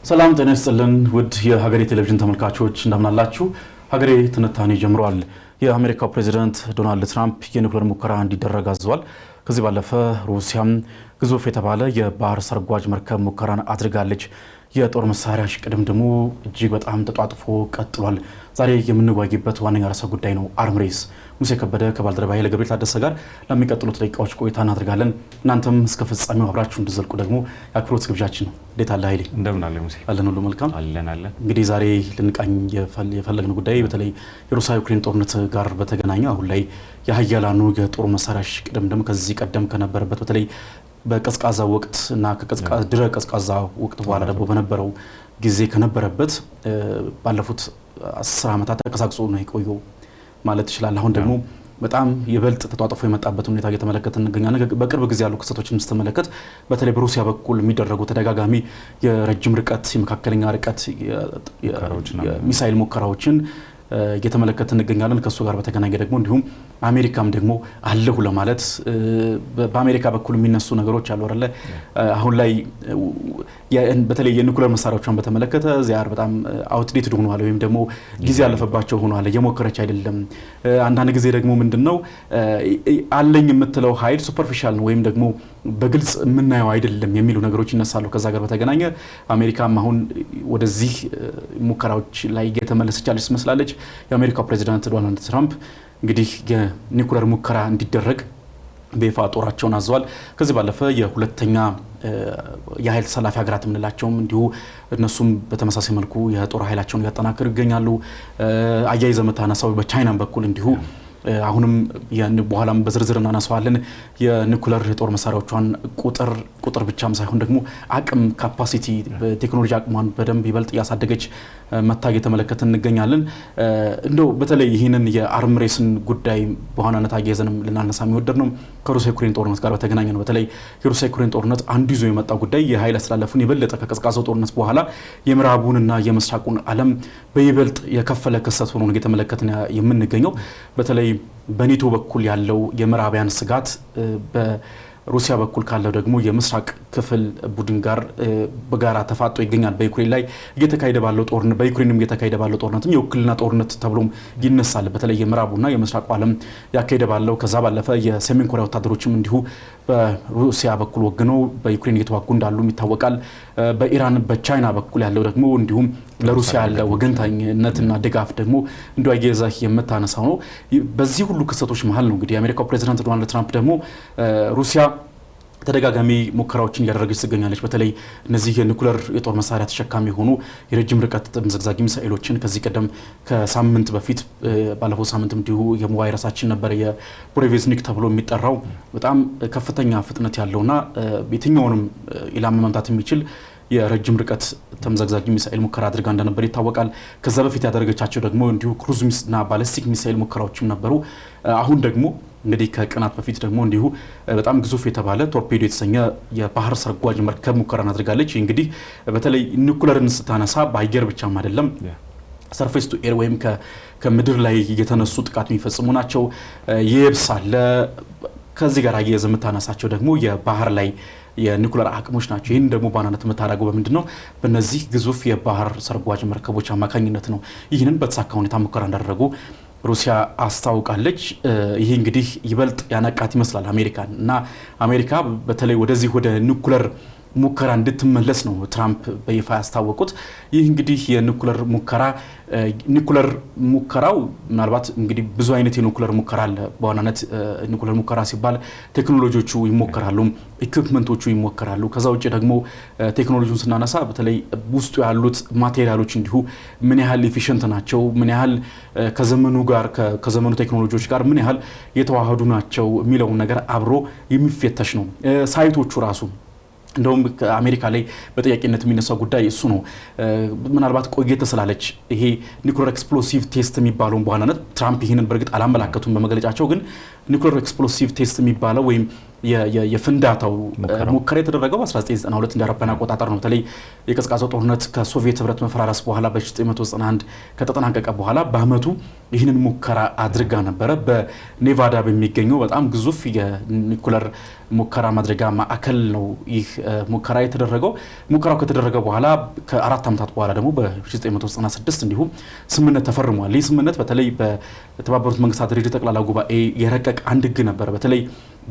ሰላም ጤና ይስጥልን ውድ የሀገሬ ቴሌቪዥን ተመልካቾች እንደምን አላችሁ? ሀገሬ ትንታኔ ጀምሯል። የአሜሪካው ፕሬዝዳንት ዶናልድ ትራምፕ የኒውክሌር ሙከራ እንዲደረግ አዘዋል። ከዚህ ባለፈ ሩሲያም ግዙፍ የተባለ የባህር ሰርጓጅ መርከብ ሙከራን አድርጋለች። የጦር መሳሪያ ሽቅድምድሙ እጅግ በጣም ተጧጥፎ ቀጥሏል። ዛሬ የምንወያይበት ዋነኛ ርዕሰ ጉዳይ ነው አርምሬስ። ሙሴ ከበደ ከባልደረባዬ ለገብርኤል ታደሰ ጋር ለሚቀጥሉት ደቂቃዎች ቆይታ እናደርጋለን። እናንተም እስከ ፍጻሜው አብራችሁ እንድትዘልቁ ደግሞ የአክብሮት ግብዣችን ነው። እንዴት አለ ኃይሌ? እንደምን አለ ሙሴ? አለን ሁሉ መልካም አለን። እንግዲህ ዛሬ ልንቃኝ የፈለግነው ጉዳይ በተለይ የሩሲያ ዩክሬን ጦርነት ጋር በተገናኘ አሁን ላይ የሀያላኑ የጦር መሳሪያ ሽቅድምድም ከዚህ ቀደም ከነበረበት በተለይ በቀዝቃዛ ወቅት እና ድረ ቀዝቃዛ ወቅት በኋላ ደግሞ በነበረው ጊዜ ከነበረበት ባለፉት 10 ዓመታት ተቀሳቅሶ ነው የቆየው ማለት ይችላል። አሁን ደግሞ በጣም ይበልጥ ተጧጥፎ የመጣበት ሁኔታ እየተመለከትን እንገኛለን። በቅርብ ጊዜ ያሉ ክስተቶችን ስትመለከት በተለይ በሩሲያ በኩል የሚደረጉ ተደጋጋሚ የረጅም ርቀት የመካከለኛ ርቀት የሚሳኤል ሙከራዎችን እየተመለከትን እንገኛለን። ከሱ ጋር በተገናኘ ደግሞ እንዲሁም አሜሪካም ደግሞ አለሁ ለማለት በአሜሪካ በኩል የሚነሱ ነገሮች አሉ አይደለ? አሁን ላይ በተለይ የኒውክሌር መሳሪያዎችን በተመለከተ ዚያር በጣም አውትዴትድ ሆኗል ወይም ደግሞ ጊዜ ያለፈባቸው ሆኗል። እየሞከረች አይደለም። አንዳንድ ጊዜ ደግሞ ምንድነው አለኝ የምትለው ኃይል ሱፐርፊሻል ነው ወይም ደግሞ በግልጽ የምናየው አይደለም የሚሉ ነገሮች ይነሳሉ። ከዛ ጋር በተገናኘ አሜሪካም አሁን ወደዚህ ሙከራዎች ላይ እየተመለሰች ያለች ትመስላለች። የአሜሪካው ፕሬዝዳንት ዶናልድ ትራምፕ እንግዲህ የኒውክሌር ሙከራ እንዲደረግ በይፋ ጦራቸውን አዘዋል። ከዚህ ባለፈ የሁለተኛ የኃይል ተሰላፊ ሀገራት የምንላቸውም እንዲሁ እነሱም በተመሳሳይ መልኩ የጦር ኃይላቸውን እያጠናከሩ ይገኛሉ። አያይዘ መታነሳው በቻይናም በኩል እንዲሁ አሁንም በኋላም በዝርዝር እናነሳዋለን የኒውክሌር የጦር መሳሪያዎቿን ቁጥር ብቻም ሳይሆን ደግሞ አቅም ካፓሲቲ በቴክኖሎጂ አቅሟን በደንብ ይበልጥ እያሳደገች መታ እየተመለከትን እንገኛለን። እንደው በተለይ ይህንን የአርምሬስን ጉዳይ በዋናነት አያይዘንም ልናነሳ የሚወደድ ነው ከሩሲያ ዩክሬን ጦርነት ጋር በተገናኘ ነው። በተለይ የሩሲያ ዩክሬን ጦርነት አንዱ ይዞ የመጣው ጉዳይ የኃይል አስተላለፉን የበለጠ ከቀዝቃዛው ጦርነት በኋላ የምዕራቡንና የምስራቁን ዓለም በይበልጥ የከፈለ ክስተት ሆኖ እየተመለከትን የምንገኘው በተለይ በኔቶ በኩል ያለው የምዕራባውያን ስጋት በሩሲያ በኩል ካለው ደግሞ የምስራቅ ክፍል ቡድን ጋር በጋራ ተፋጦ ይገኛል። በዩክሬን ላይ እየተካሄደ ባለው ጦርነት በዩክሬንም እየተካሄደ ባለው ጦርነትም የውክልና ጦርነት ተብሎም ይነሳል። በተለይ የምዕራቡና የምስራቁ ዓለም ያካሄደ ባለው ከዛ ባለፈ የሰሜን ኮሪያ ወታደሮችም እንዲሁ በሩሲያ በኩል ወግነው በዩክሬን እየተዋጉ እንዳሉ ይታወቃል። በኢራን በቻይና በኩል ያለው ደግሞ እንዲሁም ለሩሲያ ያለ ወገንተኝነትና ድጋፍ ደግሞ እንደያዘ የምታነሳው ነው። በዚህ ሁሉ ክስተቶች መሃል ነው እንግዲህ የአሜሪካው ፕሬዝዳንት ዶናልድ ትራምፕ ደግሞ ሩሲያ ተደጋጋሚ ሙከራዎችን እያደረገች ትገኛለች። በተለይ እነዚህ የኒውክሌር የጦር መሳሪያ ተሸካሚ የሆኑ የረጅም ርቀት ተምዘግዛጊ ሚሳኤሎችን ከዚህ ቀደም ከሳምንት በፊት ባለፈው ሳምንት እንዲሁ የሞባይረሳችን ነበር የብሬቬዝኒክ ተብሎ የሚጠራው በጣም ከፍተኛ ፍጥነት ያለውና የትኛውንም ኢላማ መምታት የሚችል የረጅም ርቀት ተምዘግዛጊ ሚሳኤል ሙከራ አድርጋ እንደነበር ይታወቃል። ከዛ በፊት ያደረገቻቸው ደግሞ እንዲሁ ክሩዝና ባሊስቲክ ሚሳኤል ሙከራዎችም ነበሩ። አሁን ደግሞ እንግዲህ ከቀናት በፊት ደግሞ እንዲሁ በጣም ግዙፍ የተባለ ቶርፔዶ የተሰኘ የባህር ሰርጓጅ መርከብ ሙከራን አድርጋለች። እንግዲህ በተለይ ኒውክሌርን ስታነሳ በአየር ብቻም አይደለም ሰርፌስ ቱ ኤር ወይም ከምድር ላይ የተነሱ ጥቃት የሚፈጽሙ ናቸው። የብስ አለ። ከዚህ ጋር አያይዘ የምታነሳቸው ደግሞ የባህር ላይ የኒውክሌር አቅሞች ናቸው። ይህን ደግሞ በዋናነት የምታደርገው በምንድነው? በእነዚህ ግዙፍ የባህር ሰርጓጅ መርከቦች አማካኝነት ነው። ይህንን በተሳካ ሁኔታ ሙከራ እንዳደረጉ ሩሲያ አስታውቃለች። ይሄ እንግዲህ ይበልጥ ያነቃት ይመስላል አሜሪካን እና አሜሪካ በተለይ ወደዚህ ወደ ኒውክሌር ሙከራ እንድትመለስ ነው ትራምፕ በይፋ ያስታወቁት። ይህ እንግዲህ የኒውክሌር ሙከራው ምናልባት እንግዲህ ብዙ አይነት የኒውክሌር ሙከራ አለ። በዋናነት ኒውክሌር ሙከራ ሲባል ቴክኖሎጂዎቹ ይሞከራሉ፣ ኢኩዊፕመንቶቹ ይሞከራሉ። ከዛ ውጭ ደግሞ ቴክኖሎጂውን ስናነሳ በተለይ ውስጡ ያሉት ማቴሪያሎች እንዲሁ ምን ያህል ኤፊሽንት ናቸው፣ ምን ያህል ከዘመኑ ቴክኖሎጂዎች ጋር ምን ያህል የተዋሃዱ ናቸው የሚለውን ነገር አብሮ የሚፈተሽ ነው። ሳይቶቹ ራሱ እንደውም አሜሪካ ላይ በጥያቄነት የሚነሳው ጉዳይ እሱ ነው። ምናልባት ቆየት ስላለች ይሄ ኒውክሌር ኤክስፕሎሲቭ ቴስት የሚባለውን በዋናነት ትራምፕ ይህንን በእርግጥ አላመላከቱም በመግለጫቸው። ግን ኒውክሌር ኤክስፕሎሲቭ ቴስት የሚባለው ወይም የፍንዳታው ሙከራ የተደረገው 1992 እንደ አውሮፓውያን አቆጣጠር ነው። በተለይ የቀዝቃዛው ጦርነት ከሶቪየት ህብረት መፈራረስ በኋላ በ1991 ከተጠናቀቀ በኋላ በአመቱ ይህንን ሙከራ አድርጋ ነበረ። በኔቫዳ በሚገኘው በጣም ግዙፍ የኒኩለር ሙከራ ማድረጋ ማዕከል ነው ይህ ሙከራ የተደረገው። ሙከራው ከተደረገ በኋላ ከ4 ዓመታት በኋላ ደግሞ በ1996 እንዲሁም ስምምነት ተፈርሟል። ይህ ስምምነት በተለይ በተባበሩት መንግስታት ድርጅት ጠቅላላ ጉባኤ የረቀቀ አንድ ህግ ነበር። በተለይ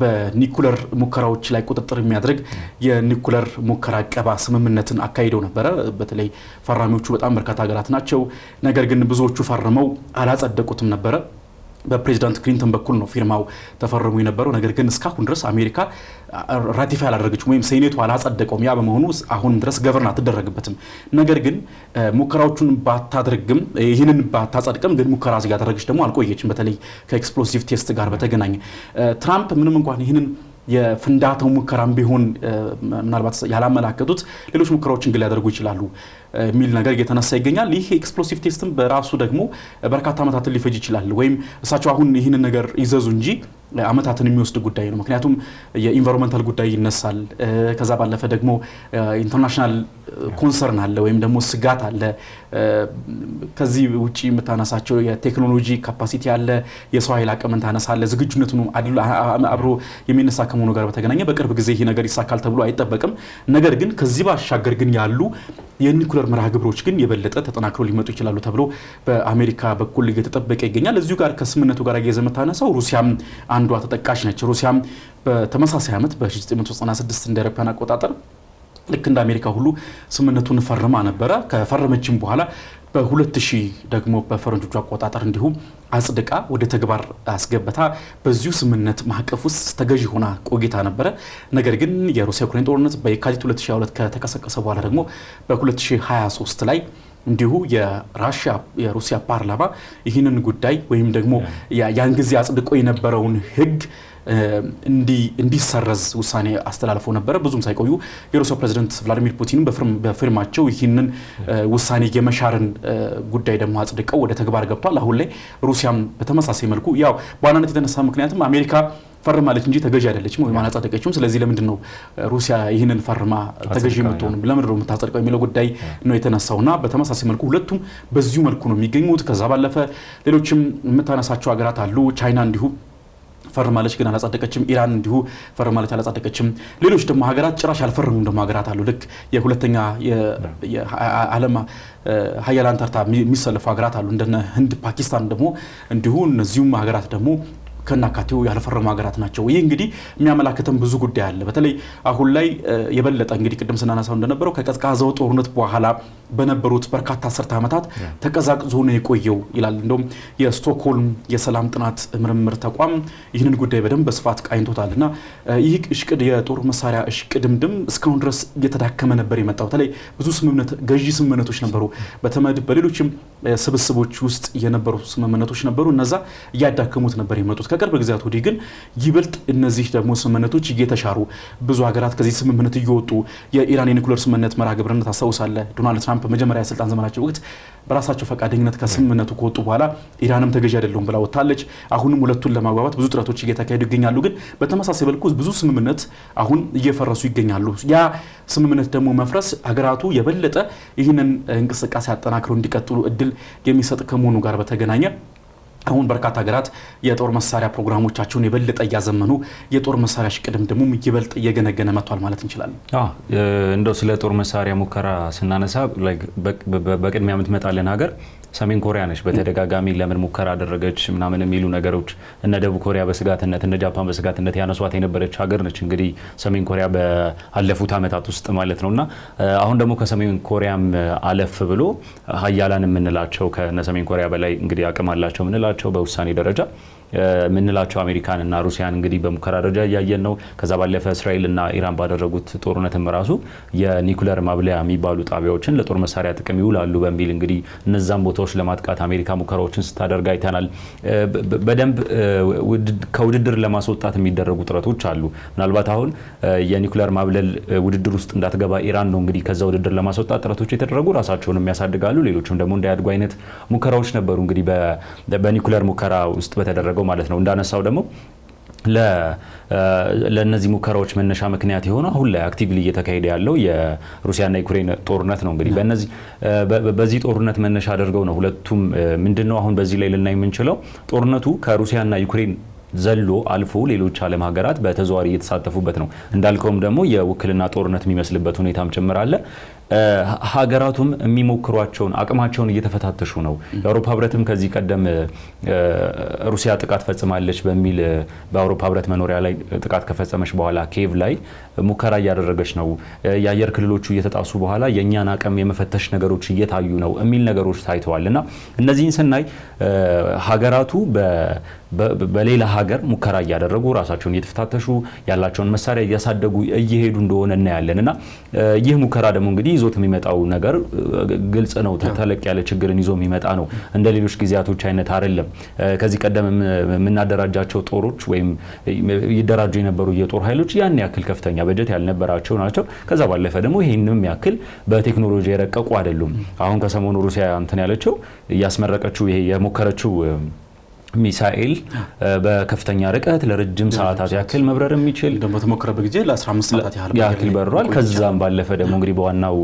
በኒኩለር ሙከራዎች ላይ ቁጥጥር የሚያደርግ የኒኩለር ሙከራ አቀባ ስምምነትን አካሂደው ነበረ። በተለይ ፈራሚዎቹ በጣም በርካታ ሀገራት ናቸው። ነገር ግን ብዙዎቹ ፈርመው አላጸደቁትም ነበረ። በፕሬዚዳንት ክሊንተን በኩል ነው ፊርማው ተፈርሙ የነበረው። ነገር ግን እስካሁን ድረስ አሜሪካ ራቲፋይ አላደረገችም ወይም ሴኔቱ አላጸደቀውም። ያ በመሆኑ አሁን ድረስ ገቨርን አትደረግበትም። ነገር ግን ሙከራዎቹን ባታደርግም ይህንን ባታጸድቅም ግን ሙከራ እዚህ ያደረገች ደግሞ አልቆየችም። በተለይ ከኤክስፕሎሲቭ ቴስት ጋር በተገናኘ ትራምፕ ምንም እንኳን ይህንን የፍንዳታው ሙከራም ቢሆን ምናልባት ያላመላከቱት ሌሎች ሙከራዎችን ግን ሊያደርጉ ይችላሉ የሚል ነገር እየተነሳ ይገኛል። ይህ ኤክስፕሎሲቭ ቴስትም በራሱ ደግሞ በርካታ ዓመታትን ሊፈጅ ይችላል። ወይም እሳቸው አሁን ይህንን ነገር ይዘዙ እንጂ ዓመታትን የሚወስድ ጉዳይ ነው። ምክንያቱም የኢንቫይሮንመንታል ጉዳይ ይነሳል። ከዛ ባለፈ ደግሞ ኢንተርናሽናል ኮንሰርን አለ ወይም ደግሞ ስጋት አለ። ከዚህ ውጪ የምታነሳቸው የቴክኖሎጂ ካፓሲቲ አለ፣ የሰው ኃይል አቅምን ታነሳለ። ዝግጁነቱን አብሮ የሚነሳ ከመሆኑ ጋር በተገናኘ በቅርብ ጊዜ ይህ ነገር ይሳካል ተብሎ አይጠበቅም። ነገር ግን ከዚህ ባሻገር ግን ያሉ የኒኩለር መርሃ ግብሮች ግን የበለጠ ተጠናክሮ ሊመጡ ይችላሉ ተብሎ በአሜሪካ በኩል እየተጠበቀ ይገኛል። እዚሁ ጋር ከስምምነቱ ጋር የምታነሳው ሩሲያም አንዷ ተጠቃሽ ነች። ሩሲያም በተመሳሳይ ዓመት በ1996 እንደ አውሮፓውያን አቆጣጠር ልክ እንደ አሜሪካ ሁሉ ስምምነቱን ፈርማ ነበረ። ከፈረመችም በኋላ በ2000 ደግሞ በፈረንጆቹ አቆጣጠር እንዲሁም አጽድቃ ወደ ተግባር አስገብታ በዚሁ ስምምነት ማዕቀፍ ውስጥ ተገዢ ሆና ቆይታ ነበረ። ነገር ግን የሩሲያ ዩክሬን ጦርነት በየካቲት 2022 ከተቀሰቀሰ በኋላ ደግሞ በ2023 ላይ እንዲሁ የሩሲያ ፓርላማ ይህንን ጉዳይ ወይም ደግሞ ያን ጊዜ አጽድቆ የነበረውን ህግ እንዲሰረዝ ውሳኔ አስተላልፎ ነበረ። ብዙም ሳይቆዩ የሩሲያ ፕሬዝዳንት ቭላዲሚር ፑቲን በፊርማቸው ይህንን ውሳኔ የመሻርን ጉዳይ ደግሞ አጽድቀው ወደ ተግባር ገብቷል። አሁን ላይ ሩሲያም በተመሳሳይ መልኩ ያው በዋናነት የተነሳ ምክንያቱም አሜሪካ ፈርማለች እንጂ ተገዢ አይደለችም ወይ አላጸደቀችም። ስለዚህ ለምንድን ነው ሩሲያ ይህንን ፈርማ ተገዢ የምትሆን ለምንድን ነው የምታጸድቀው የሚለው ጉዳይ ነው የተነሳውና በተመሳሳይ መልኩ ሁለቱም በዚሁ መልኩ ነው የሚገኙት። ከዛ ባለፈ ሌሎችም የምታነሳቸው ሀገራት አሉ። ቻይና እንዲሁ ፈርማለች ግን አላጸደቀችም። ኢራን እንዲሁ ፈርማለች አላጸደቀችም። ሌሎች ደግሞ ሀገራት ጭራሽ ያልፈረሙ ደግሞ ሀገራት አሉ። ልክ የሁለተኛ የዓለም ሀያላን ተርታ የሚሰለፉ ሀገራት አሉ እንደነ ህንድ፣ ፓኪስታን ደግሞ እንዲሁ እነዚሁም ሀገራት ደግሞ ከናካቴው ያልፈረሙ ሀገራት ናቸው። ይህ እንግዲህ የሚያመላክተን ብዙ ጉዳይ አለ። በተለይ አሁን ላይ የበለጠ እንግዲህ ቅድም ስናነሳው እንደነበረው ከቀዝቃዛው ጦርነት በኋላ በነበሩት በርካታ አስርተ ዓመታት ተቀዛቅዞ ነው የቆየው ይላል። እንደውም የስቶክሆልም የሰላም ጥናት ምርምር ተቋም ይህንን ጉዳይ በደንብ በስፋት ቃኝቶታልና ይህ የጦር መሳሪያ እሽቅድምድም እስካሁን ድረስ እየተዳከመ ነበር የመጣው። በተለይ ብዙ ገዢ ስምምነቶች ነበሩ በተመድ በሌሎችም ስብስቦች ውስጥ የነበሩ ስምምነቶች ነበሩ። እነዛ እያዳከሙት ነበር የመጡት። ከቅርብ ጊዜያት ወዲህ ግን ይበልጥ እነዚህ ደግሞ ስምምነቶች እየተሻሩ ብዙ ሀገራት ከዚህ ስምምነት እየወጡ የኢራን የኒኩለር ስምምነት መርሃ ግብርን ታስታውሳለህ። ዶናልድ ትራምፕ መጀመሪያ የስልጣን ዘመናቸው ወቅት በራሳቸው ፈቃደኝነት ከስምምነቱ ከወጡ በኋላ ኢራንም ተገዢ አይደለም ብላ ወጣለች። አሁንም ሁለቱን ለማግባባት ብዙ ጥረቶች እየተካሄዱ ይገኛሉ። ግን በተመሳሳይ መልኩ ብዙ ስምምነት አሁን እየፈረሱ ይገኛሉ። ያ ስምምነት ደግሞ መፍረስ ሀገራቱ የበለጠ ይህንን እንቅስቃሴ አጠናክረው እንዲቀጥሉ እድል የሚሰጥ ከመሆኑ ጋር በተገናኘ አሁን በርካታ ሀገራት የጦር መሳሪያ ፕሮግራሞቻቸውን የበለጠ እያዘመኑ የጦር መሳሪያ ሽቅድምድሙም ይበልጥ እየገነገነ መጥቷል ማለት እንችላለን። እንደው ስለ ጦር መሳሪያ ሙከራ ስናነሳ በቅድሚያ የምትመጣልን ሀገር ሰሜን ኮሪያ ነች። በተደጋጋሚ ለምን ሙከራ አደረገች ምናምን የሚሉ ነገሮች እነ ደቡብ ኮሪያ በስጋትነት እነ ጃፓን በስጋትነት ያነሷት የነበረች ሀገር ነች። እንግዲህ ሰሜን ኮሪያ በአለፉት ዓመታት ውስጥ ማለት ነውና አሁን ደግሞ ከሰሜን ኮሪያም አለፍ ብሎ ሀያላን የምንላቸው ከነ ሰሜን ኮሪያ በላይ እንግዲህ አቅም አላቸው የምንላቸው በውሳኔ ደረጃ ምንላቸው አሜሪካን እና ሩሲያን እንግዲህ በሙከራ ደረጃ እያየን ነው። ከዛ ባለፈ እስራኤልና ኢራን ባደረጉት ጦርነትም ራሱ የኒኩለር ማብለያ የሚባሉ ጣቢያዎችን ለጦር መሳሪያ ጥቅም ይውላሉ በሚል እንግዲህ እነዛን ቦታዎች ለማጥቃት አሜሪካ ሙከራዎችን ስታደርግ አይተናል። በደንብ ከውድድር ለማስወጣት የሚደረጉ ጥረቶች አሉ። ምናልባት አሁን የኒኩለር ማብለል ውድድር ውስጥ እንዳትገባ ኢራን ነው እንግዲህ ከዛ ውድድር ለማስወጣት ጥረቶች የተደረጉ ራሳቸውን የሚያሳድጋሉ። ሌሎችም ደግሞ እንዳያድጉ አይነት ሙከራዎች ነበሩ እንግዲህ በኒኩለር ሙከራ ውስጥ በተደረገ ማለት ነው። እንዳነሳው ደግሞ ለነዚህ ሙከራዎች መነሻ ምክንያት የሆነው አሁን ላይ አክቲቭሊ እየተካሄደ ያለው የሩሲያና ዩክሬን ጦርነት ነው። እንግዲህ በዚህ ጦርነት መነሻ አድርገው ነው ሁለቱም ምንድነው አሁን በዚህ ላይ ልናይ የምንችለው ጦርነቱ ከሩሲያና ዩክሬን ዘሎ አልፎ ሌሎች ዓለም ሀገራት በተዘዋዋሪ እየተሳተፉበት ነው። እንዳልከውም ደግሞ የውክልና ጦርነት የሚመስልበት ሁኔታም ጭምር አለ። ሀገራቱም የሚሞክሯቸውን አቅማቸውን እየተፈታተሹ ነው። የአውሮፓ ህብረትም ከዚህ ቀደም ሩሲያ ጥቃት ፈጽማለች በሚል በአውሮፓ ህብረት መኖሪያ ላይ ጥቃት ከፈጸመች በኋላ ኪየቭ ላይ ሙከራ እያደረገች ነው። የአየር ክልሎቹ እየተጣሱ በኋላ የእኛን አቅም የመፈተሽ ነገሮች እየታዩ ነው የሚል ነገሮች ታይተዋል። እና እነዚህን ስናይ ሀገራቱ በሌላ ሀገር ሙከራ እያደረጉ ራሳቸውን እየተፈታተሹ ያላቸውን መሳሪያ እያሳደጉ እየሄዱ እንደሆነ እናያለን። እና ይህ ሙከራ ደግሞ እንግዲህ ይዞት የሚመጣው ነገር ግልጽ ነው። ተለቅ ያለ ችግርን ይዞ የሚመጣ ነው። እንደ ሌሎች ጊዜያቶች አይነት አይደለም። ከዚህ ቀደም የምናደራጃቸው ጦሮች ወይም ይደራጁ የነበሩ የጦር ኃይሎች ያን ያክል ከፍተኛ በጀት ያልነበራቸው ናቸው። ከዛ ባለፈ ደግሞ ይህንም ያክል በቴክኖሎጂ የረቀቁ አይደሉም። አሁን ከሰሞኑ ሩሲያ እንትን ያለችው ያስመረቀችው ይሄ የሞከረችው ሚሳኤል በከፍተኛ ርቀት ለረጅም ሰዓታት ያክል መብረር የሚችል ደግሞ ተሞክረበት ጊዜ ለ15 ሰዓታት ያክል በርሯል። ከዛም ባለፈ ደግሞ እንግዲህ በዋናው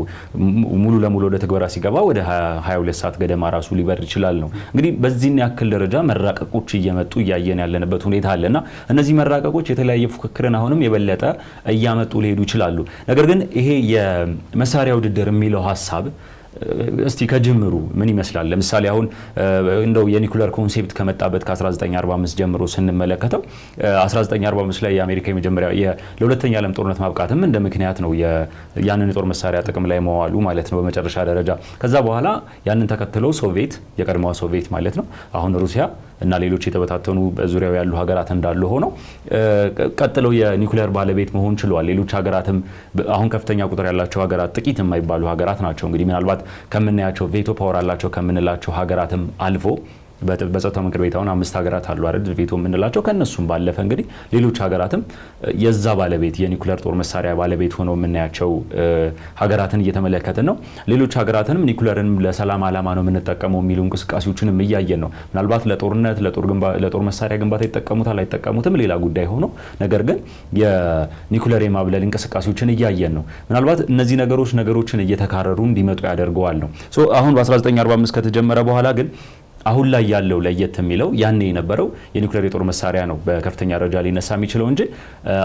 ሙሉ ለሙሉ ወደ ተግባራ ሲገባ ወደ 22 ሰዓት ገደማ ራሱ ሊበር ይችላል ነው። እንግዲህ በዚህን ያክል ደረጃ መራቀቆች እየመጡ እያየን ያለንበት ሁኔታ አለና እነዚህ መራቀቆች የተለያየ ፉክክርን አሁንም የበለጠ እያመጡ ሊሄዱ ይችላሉ። ነገር ግን ይሄ የመሳሪያ ውድድር የሚለው ሀሳብ እስቲ ከጅምሩ ምን ይመስላል? ለምሳሌ አሁን እንደው የኒኩለር ኮንሴፕት ከመጣበት ከ1945 ጀምሮ ስንመለከተው 1945 ላይ የአሜሪካ የመጀመሪያ ለሁለተኛ ዓለም ጦርነት ማብቃትም እንደ ምክንያት ነው ያንን የጦር መሳሪያ ጥቅም ላይ መዋሉ ማለት ነው በመጨረሻ ደረጃ። ከዛ በኋላ ያንን ተከትለው ሶቪየት የቀድሞዋ ሶቪየት ማለት ነው አሁን ሩሲያ እና ሌሎች የተበታተኑ በዙሪያው ያሉ ሀገራት እንዳሉ ሆነው ቀጥለው የኒኩለር ባለቤት መሆን ችለዋል። ሌሎች ሀገራትም አሁን ከፍተኛ ቁጥር ያላቸው ሀገራት ጥቂት የማይባሉ ሀገራት ናቸው። እንግዲህ ምናልባት ከምናያቸው ቬቶ ፓወር አላቸው ከምንላቸው ሀገራትም አልፎ በጸጥታው ምክር ቤት አሁን 5 ሀገራት አሉ አይደል ቬቶ የምንላቸው። ከነሱም ባለፈ እንግዲህ ሌሎች ሀገራትም የዛ ባለቤት የኒኩለር ጦር መሳሪያ ባለቤት ሆነው የምናያቸው ሀገራትን እየተመለከትን ነው። ሌሎች ሀገራትንም ኒኩለርንም ለሰላም ዓላማ ነው የምንጠቀመው የሚሉ እንቅስቃሴዎችንም እያየን ነው። ምናልባት ለጦርነት ለጦር መሳሪያ ግንባታ ይጠቀሙታል አይጠቀሙትም ሌላ ጉዳይ ሆኖ፣ ነገር ግን የኒኩለር የማብለል እንቅስቃሴዎችን እያየን ነው። ምናልባት እነዚህ ነገሮችን እየተካረሩ እንዲመጡ ያደርገዋል ነው። አሁን በ1945 ከተጀመረ በኋላ ግን አሁን ላይ ያለው ለየት የሚለው ያኔ የነበረው የኒኩሌር የጦር መሳሪያ ነው በከፍተኛ ደረጃ ሊነሳ የሚችለው እንጂ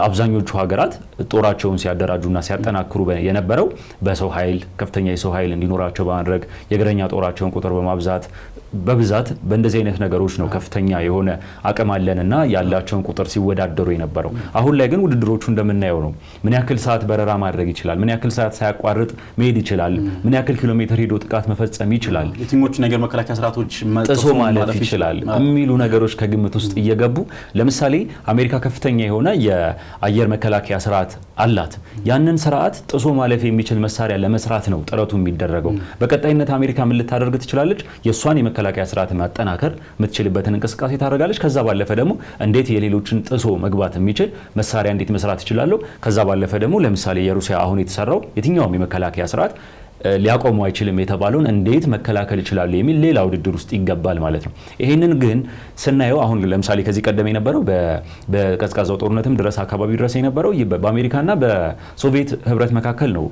አብዛኞቹ ሀገራት ጦራቸውን ሲያደራጁና ሲያጠናክሩ የነበረው በሰው ኃይል ከፍተኛ የሰው ኃይል እንዲኖራቸው በማድረግ የእግረኛ ጦራቸውን ቁጥር በማብዛት በብዛት በእንደዚህ አይነት ነገሮች ነው ከፍተኛ የሆነ አቅም አለንና ያላቸውን ቁጥር ሲወዳደሩ የነበረው። አሁን ላይ ግን ውድድሮቹ እንደምናየው ነው። ምን ያክል ሰዓት በረራ ማድረግ ይችላል፣ ምን ያክል ሰዓት ሳያቋርጥ መሄድ ይችላል፣ ምን ያክል ኪሎ ሜትር ሄዶ ጥቃት መፈጸም ይችላል፣ የትኞቹ ነገር መከላከያ ስርዓቶች ጥሶ ማለፍ ይችላል የሚሉ ነገሮች ከግምት ውስጥ እየገቡ ለምሳሌ አሜሪካ ከፍተኛ የሆነ የአየር መከላከያ ስርዓት አላት። ያንን ስርዓት ጥሶ ማለፍ የሚችል መሳሪያ ለመስራት ነው ጥረቱ የሚደረገው። በቀጣይነት አሜሪካ ምን ልታደርግ ትችላለች? የሷን የመከላከያ ስርዓት ማጠናከር የምትችልበትን እንቅስቃሴ ታደርጋለች። ከዛ ባለፈ ደግሞ እንዴት የሌሎችን ጥሶ መግባት የሚችል መሳሪያ እንዴት መስራት ይችላል። ከዛ ባለፈ ደግሞ ለምሳሌ የሩሲያ አሁን የተሰራው የትኛውም የመከላከያ ስርዓት ሊያቆሙ አይችልም የተባለውን እንዴት መከላከል ይችላል የሚል ሌላ ውድድር ውስጥ ይገባል ማለት ነው። ይሄንን ግን ስናየው አሁን ለምሳሌ ከዚህ ቀደም የነበረው በቀዝቃዛው ጦርነትም ድረስ አካባቢ ድረስ የነበረው በአሜሪካና በሶቪየት ህብረት መካከል ነው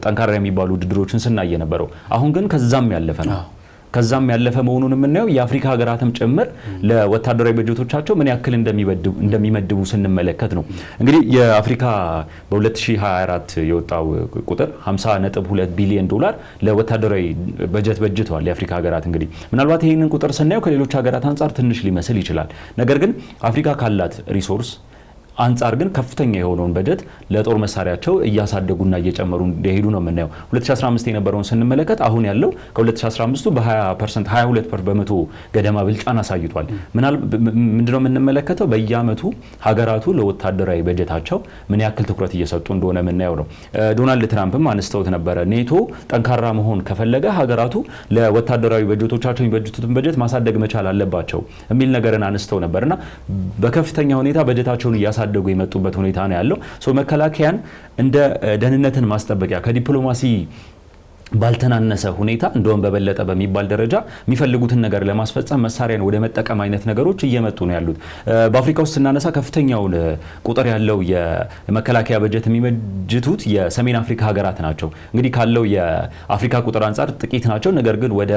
ጠንካራ የሚባሉ ውድድሮችን ስናይ የነበረው። አሁን ግን ከዛም ያለፈ ነው። ከዛም ያለፈ መሆኑን የምናየው የአፍሪካ ሀገራትም ጭምር ለወታደራዊ በጀቶቻቸው ምን ያክል እንደሚመድቡ ስንመለከት ነው። እንግዲህ የአፍሪካ በ2024 የወጣው ቁጥር 50.2 ቢሊዮን ዶላር ለወታደራዊ በጀት በጅተዋል የአፍሪካ ሀገራት። እንግዲህ ምናልባት ይህንን ቁጥር ስናየው ከሌሎች ሀገራት አንጻር ትንሽ ሊመስል ይችላል። ነገር ግን አፍሪካ ካላት ሪሶርስ አንጻር ግን ከፍተኛ የሆነውን በጀት ለጦር መሳሪያቸው እያሳደጉና እየጨመሩ እንደሄዱ ነው የምናየው። 2015 የነበረውን ስንመለከት አሁን ያለው ከ2015ቱ በ20% 22% በመቶ ገደማ ብልጫን አሳይቷል። ምንድነው የምንመለከተው? በየአመቱ ሀገራቱ ለወታደራዊ በጀታቸው ምን ያክል ትኩረት እየሰጡ እንደሆነ የምናየው ነው። ዶናልድ ትራምፕም አንስተውት ነበረ። ኔቶ ጠንካራ መሆን ከፈለገ ሀገራቱ ለወታደራዊ በጀቶቻቸው የሚበጅቱትን በጀት ማሳደግ መቻል አለባቸው የሚል ነገርን አንስተው ነበርና በከፍተኛ ሁኔታ በጀታቸውን እያሳደጉ የመጡበት ሁኔታ ነው ያለው። መከላከያን እንደ ደህንነትን ማስጠበቂያ ከዲፕሎማሲ ባልተናነሰ ሁኔታ እንደውም በበለጠ በሚባል ደረጃ የሚፈልጉትን ነገር ለማስፈጸም መሳሪያን ወደ መጠቀም አይነት ነገሮች እየመጡ ነው ያሉት። በአፍሪካ ውስጥ ስናነሳ ከፍተኛውን ቁጥር ያለው የመከላከያ በጀት የሚበጅቱት የሰሜን አፍሪካ ሀገራት ናቸው። እንግዲህ ካለው የአፍሪካ ቁጥር አንጻር ጥቂት ናቸው። ነገር ግን ወደ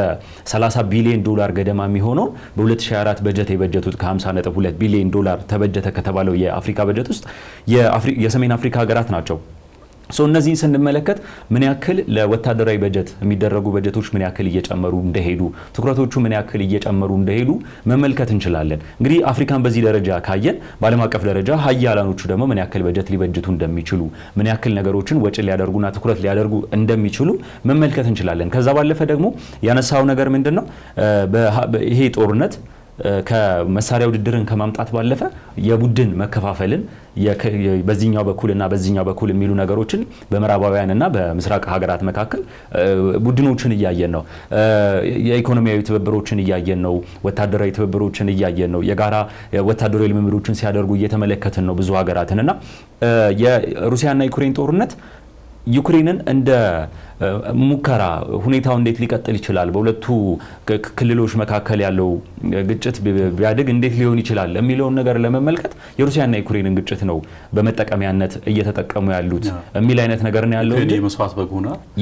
30 ቢሊዮን ዶላር ገደማ የሚሆነው በ2024 በጀት የበጀቱት ከ50.2 ቢሊዮን ዶላር ተበጀተ ከተባለው የአፍሪካ በጀት ውስጥ የሰሜን አፍሪካ ሀገራት ናቸው። እነዚህን ስንመለከት ምን ያክል ለወታደራዊ በጀት የሚደረጉ በጀቶች ምን ያክል እየጨመሩ እንደሄዱ ትኩረቶቹ ምን ያክል እየጨመሩ እንደሄዱ መመልከት እንችላለን። እንግዲህ አፍሪካን በዚህ ደረጃ ካየን በዓለም አቀፍ ደረጃ ሀያላኖቹ ደግሞ ምን ያክል በጀት ሊበጅቱ እንደሚችሉ ምን ያክል ነገሮችን ወጪ ሊያደርጉና ትኩረት ሊያደርጉ እንደሚችሉ መመልከት እንችላለን። ከዛ ባለፈ ደግሞ ያነሳው ነገር ምንድነው ይሄ ጦርነት ከመሳሪያ ውድድርን ከማምጣት ባለፈ የቡድን መከፋፈልን በዚህኛው በኩልና በዚህኛው በኩል የሚሉ ነገሮችን በምዕራባውያንና በምስራቅ ሀገራት መካከል ቡድኖችን እያየን ነው። የኢኮኖሚያዊ ትብብሮችን እያየን ነው። ወታደራዊ ትብብሮችን እያየን ነው። የጋራ ወታደራዊ ልምምዶችን ሲያደርጉ እየተመለከትን ነው ብዙ ሀገራትንና የሩሲያና ዩክሬን ጦርነት ዩክሬንን እንደ ሙከራ ሁኔታው እንዴት ሊቀጥል ይችላል፣ በሁለቱ ክልሎች መካከል ያለው ግጭት ቢያድግ እንዴት ሊሆን ይችላል የሚለውን ነገር ለመመልከት የሩሲያና ዩክሬንን ግጭት ነው በመጠቀሚያነት እየተጠቀሙ ያሉት የሚል አይነት ነገር ነው ያለው እንጂ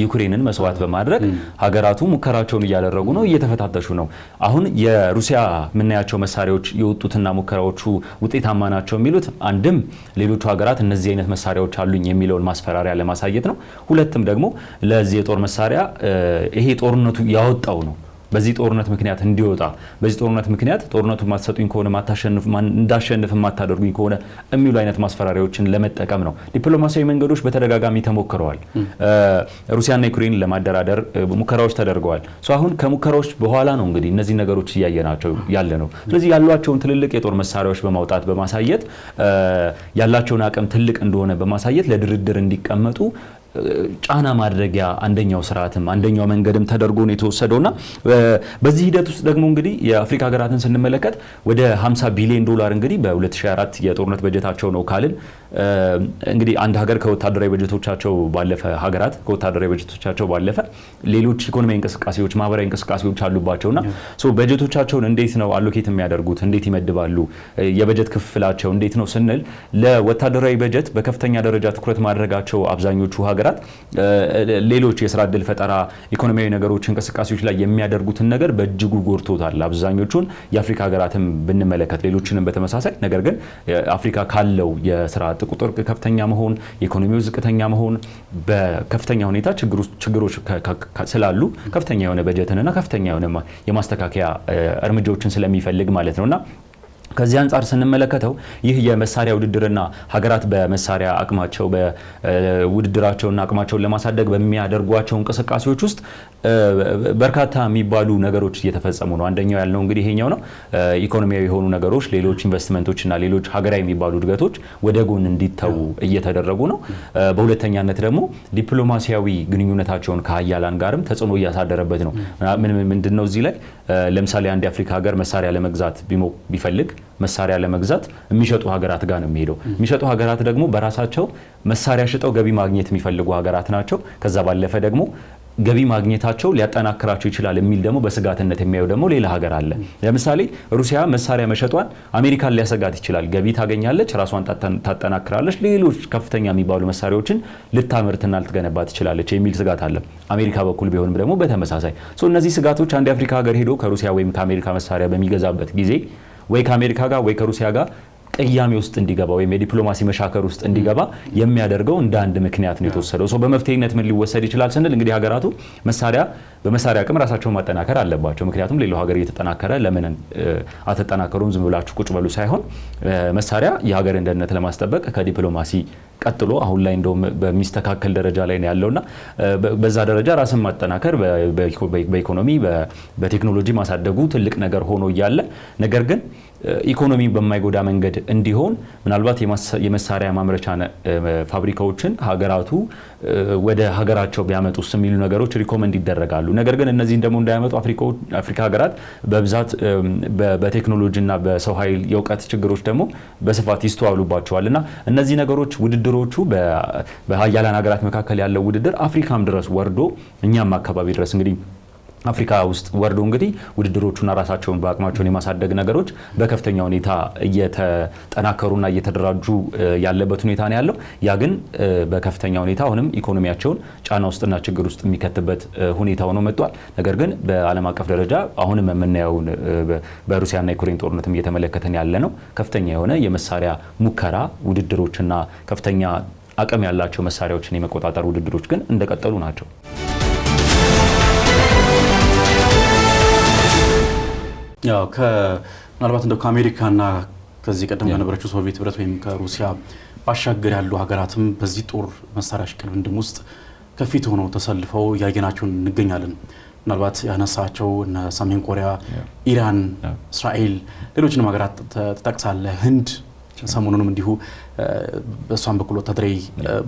ዩክሬንን መስዋዕት በማድረግ ሀገራቱ ሙከራቸውን እያደረጉ ነው፣ እየተፈታተሹ ነው። አሁን የሩሲያ የምናያቸው መሳሪያዎች የወጡትና ሙከራዎቹ ውጤታማ ናቸው የሚሉት አንድም ሌሎቹ ሀገራት እነዚህ አይነት መሳሪያዎች አሉኝ የሚለውን ማስፈራሪያ ለማሳየት ነው። ሁለትም ደግሞ ለዚህ የጦር መሳሪያ ይሄ ጦርነቱ ያወጣው ነው። በዚህ ጦርነት ምክንያት እንዲወጣ በዚህ ጦርነት ምክንያት ጦርነቱን ማትሰጡኝ ከሆነ እንዳሸንፍ ማታደርጉኝ ከሆነ የሚሉ አይነት ማስፈራሪያዎችን ለመጠቀም ነው። ዲፕሎማሲያዊ መንገዶች በተደጋጋሚ ተሞክረዋል። ሩሲያና ዩክሬን ለማደራደር ሙከራዎች ተደርገዋል። አሁን ከሙከራዎች በኋላ ነው እንግዲህ እነዚህ ነገሮች እያየናቸው ያለ ነው። ስለዚህ ያሏቸውን ትልልቅ የጦር መሳሪያዎች በማውጣት በማሳየት ያላቸውን አቅም ትልቅ እንደሆነ በማሳየት ለድርድር እንዲቀመጡ ጫና ማድረጊያ አንደኛው ስርዓትም አንደኛው መንገድም ተደርጎ ነው የተወሰደውና በዚህ ሂደት ውስጥ ደግሞ እንግዲህ የአፍሪካ ሀገራትን ስንመለከት ወደ 50 ቢሊዮን ዶላር እንግዲህ በ2024 የጦርነት በጀታቸው ነው ካልን እንግዲህ አንድ ሀገር ከወታደራዊ በጀቶቻቸው ባለፈ ሀገራት ከወታደራዊ በጀቶቻቸው ባለፈ ሌሎች ኢኮኖሚያዊ እንቅስቃሴዎች ማህበራዊ እንቅስቃሴዎች አሉባቸውና በጀቶቻቸውን እንዴት ነው አሎኬት የሚያደርጉት እንዴት ይመድባሉ የበጀት ክፍላቸው እንዴት ነው ስንል ለወታደራዊ በጀት በከፍተኛ ደረጃ ትኩረት ማድረጋቸው አብዛኞቹ ሀገራት ሌሎች የስራ ዕድል ፈጠራ ኢኮኖሚያዊ ነገሮች እንቅስቃሴዎች ላይ የሚያደርጉትን ነገር በእጅጉ ጎድቶታል። አብዛኞቹን የአፍሪካ ሀገራትን ብንመለከት ሌሎችንም በተመሳሳይ ነገር ግን አፍሪካ ካለው የስራ ቁጥር ከፍተኛ መሆን የኢኮኖሚው ዝቅተኛ መሆን በከፍተኛ ሁኔታ ችግሮች ስላሉ ከፍተኛ የሆነ በጀትንና ከፍተኛ የሆነ የማስተካከያ እርምጃዎችን ስለሚፈልግ ማለት ነውና ከዚህ አንጻር ስንመለከተው ይህ የመሳሪያ ውድድርና ሀገራት በመሳሪያ አቅማቸው በውድድራቸውና አቅማቸውን ለማሳደግ በሚያደርጓቸው እንቅስቃሴዎች ውስጥ በርካታ የሚባሉ ነገሮች እየተፈጸሙ ነው። አንደኛው ያልነው እንግዲህ ይሄኛው ነው። ኢኮኖሚያዊ የሆኑ ነገሮች ሌሎች ኢንቨስትመንቶችና ሌሎች ሀገራዊ የሚባሉ እድገቶች ወደ ጎን እንዲተዉ እየተደረጉ ነው። በሁለተኛነት ደግሞ ዲፕሎማሲያዊ ግንኙነታቸውን ከሀያላን ጋርም ተጽዕኖ እያሳደረበት ነው። ምንድነው እዚህ ላይ ለምሳሌ አንድ የአፍሪካ ሀገር መሳሪያ ለመግዛት ቢፈልግ መሳሪያ ለመግዛት የሚሸጡ ሀገራት ጋር ነው የሚሄደው። የሚሸጡ ሀገራት ደግሞ በራሳቸው መሳሪያ ሽጠው ገቢ ማግኘት የሚፈልጉ ሀገራት ናቸው። ከዛ ባለፈ ደግሞ ገቢ ማግኘታቸው ሊያጠናክራቸው ይችላል የሚል ደግሞ በስጋትነት የሚያዩ ደግሞ ሌላ ሀገር አለ። ለምሳሌ ሩሲያ መሳሪያ መሸጧን አሜሪካን ሊያሰጋት ይችላል። ገቢ ታገኛለች፣ ራሷን ታጠናክራለች፣ ሌሎች ከፍተኛ የሚባሉ መሳሪያዎችን ልታመርትና ልትገነባ ትችላለች የሚል ስጋት አለ። አሜሪካ በኩል ቢሆንም ደግሞ በተመሳሳይ እነዚህ ስጋቶች አንድ የአፍሪካ ሀገር ሄዶ ከሩሲያ ወይም ከአሜሪካ መሳሪያ በሚገዛበት ጊዜ ወይ ከአሜሪካ ጋር ወይ ከሩሲያ ጋር ቅያሜ ውስጥ እንዲገባ ወይም የዲፕሎማሲ መሻከር ውስጥ እንዲገባ የሚያደርገው እንደ አንድ ምክንያት ነው የተወሰደው። በመፍትሄነት ምን ሊወሰድ ይችላል ስንል እንግዲህ ሀገራቱ በመሳሪያ አቅም ራሳቸውን ማጠናከር አለባቸው። ምክንያቱም ሌላው ሀገር እየተጠናከረ ለምን አትጠናከሩም ዝም ብላችሁ ቁጭ በሉ ሳይሆን መሳሪያ የሀገርን ደህንነት ለማስጠበቅ ከዲፕሎማሲ ቀጥሎ አሁን ላይ እንደውም በሚስተካከል ደረጃ ላይ ነው ያለውና በዛ ደረጃ ራስን ማጠናከር በኢኮኖሚ በቴክኖሎጂ ማሳደጉ ትልቅ ነገር ሆኖ እያለ ነገር ግን ኢኮኖሚ በማይጎዳ መንገድ እንዲሆን ምናልባት የመሳሪያ ማምረቻ ፋብሪካዎችን ሀገራቱ ወደ ሀገራቸው ቢያመጡስ የሚሉ ነገሮች ሪኮመንድ ይደረጋሉ። ነገር ግን እነዚህን ደግሞ እንዳያመጡ አፍሪካ ሀገራት በብዛት በቴክኖሎጂና በሰው ኃይል የእውቀት ችግሮች ደግሞ በስፋት ይስተዋሉባቸዋል እና እነዚህ ነገሮች ውድድሮቹ በሀያላን ሀገራት መካከል ያለው ውድድር አፍሪካም ድረስ ወርዶ እኛም አካባቢ ድረስ እንግዲህ አፍሪካ ውስጥ ወርዶ እንግዲህ ውድድሮቹና ራሳቸውን በአቅማቸውን የማሳደግ ነገሮች በከፍተኛ ሁኔታ እየተጠናከሩና እየተደራጁ ያለበት ሁኔታ ነው ያለው። ያ ግን በከፍተኛ ሁኔታ አሁንም ኢኮኖሚያቸውን ጫና ውስጥና ችግር ውስጥ የሚከትበት ሁኔታ ሆኖ መጥቷል። ነገር ግን በዓለም አቀፍ ደረጃ አሁንም የምናየውን በሩሲያና ዩክሬን ጦርነትም እየተመለከተን ያለ ነው ከፍተኛ የሆነ የመሳሪያ ሙከራ ውድድሮችና ከፍተኛ አቅም ያላቸው መሳሪያዎችን የመቆጣጠር ውድድሮች ግን እንደቀጠሉ ናቸው። ያው ምናልባት እንደው ከአሜሪካና ከዚህ ቀደም ከነበረችው ሶቪየት ህብረት ወይም ከሩሲያ ባሻገር ያሉ ሀገራትም በዚህ ጦር መሳሪያ ሽቅድምድም ውስጥ ከፊት ሆነው ተሰልፈው ያየናቸውን እንገኛለን። ምናልባት ያነሳቸው እነ ሰሜን ኮሪያ፣ ኢራን፣ እስራኤል ሌሎችንም ሀገራት ተጠቅሳለህ። ህንድ ሰሞኑንም እንዲሁ በሷን በኩል ወታደራዊ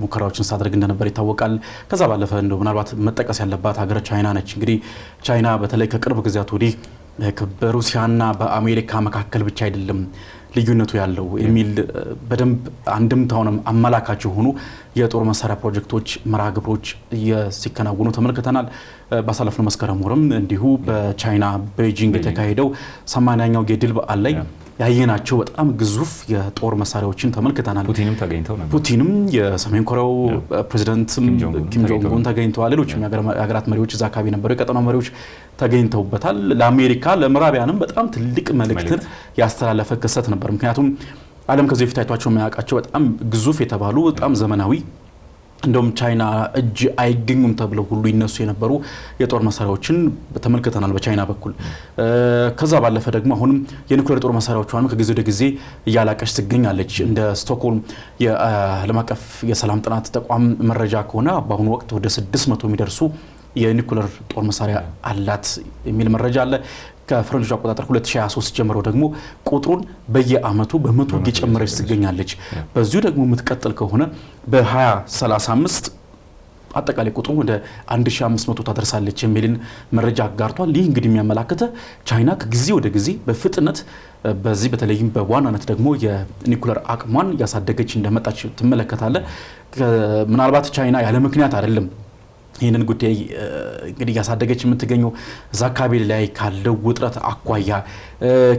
ሙከራዎችን ሳድርግ እንደነበር ይታወቃል። ከዛ ባለፈ እንደው ምናልባት መጠቀስ ያለባት ሀገር ቻይና ነች። እንግዲህ ቻይና በተለይ ከቅርብ ጊዜያት ወዲህ በሩሲያና በአሜሪካ መካከል ብቻ አይደለም ልዩነቱ ያለው የሚል በደንብ አንድምታውንም አመላካች የሆኑ የጦር መሳሪያ ፕሮጀክቶች መርሃ ግብሮች ሲከናወኑ ተመልክተናል። ባሳለፍነው መስከረም ወርም እንዲሁ በቻይና ቤጂንግ የተካሄደው 80ኛው የድል በዓል ላይ ያየናቸው በጣም ግዙፍ የጦር መሳሪያዎችን ተመልክተናል። ፑቲንም ተገኝተው ነበር። ፑቲንም የሰሜን ኮሪያው ፕሬዝዳንት ኪም ጆንግ ኡን ተገኝተዋል። ሌሎችም የሀገራት መሪዎች እዛ አካባቢ ነበሩ። የቀጠናው መሪዎች ተገኝተውበታል። ለአሜሪካ ለምዕራቢያንም በጣም ትልቅ መልእክትን ያስተላለፈ ክስተት ነበር። ምክንያቱም ዓለም ከዚህ በፊት አይቷቸው የሚያውቃቸው በጣም ግዙፍ የተባሉ በጣም ዘመናዊ እንደውም ቻይና እጅ አይገኙም ተብለው ሁሉ ይነሱ የነበሩ የጦር መሳሪያዎችን ተመልክተናል በቻይና በኩል። ከዛ ባለፈ ደግሞ አሁንም የኒውክሌር ጦር መሳሪያዎቿን ከጊዜ ወደ ጊዜ እያላቀች ትገኛለች። እንደ ስቶክሆልም የዓለም አቀፍ የሰላም ጥናት ተቋም መረጃ ከሆነ በአሁኑ ወቅት ወደ 600 የሚደርሱ የኒውክሌር ጦር መሳሪያ አላት የሚል መረጃ አለ። ከፈረንጆች አቆጣጠር 2023 ጀምሮ ደግሞ ቁጥሩን በየአመቱ በመቶ እየጨመረች ትገኛለች። በዚሁ ደግሞ የምትቀጥል ከሆነ በ2035 አጠቃላይ ቁጥሩ ወደ 1500 ታደርሳለች የሚልን መረጃ አጋርቷል። ይህ እንግዲህ የሚያመላክተ ቻይና ከጊዜ ወደ ጊዜ በፍጥነት በዚህ በተለይም በዋናነት ደግሞ የኒውክሌር አቅሟን ያሳደገች እንደመጣች ትመለከታለ። ምናልባት ቻይና ያለ ምክንያት አይደለም ይህንን ጉዳይ እንግዲህ ያሳደገች የምትገኘው እዛ አካባቢ ላይ ካለው ውጥረት አኳያ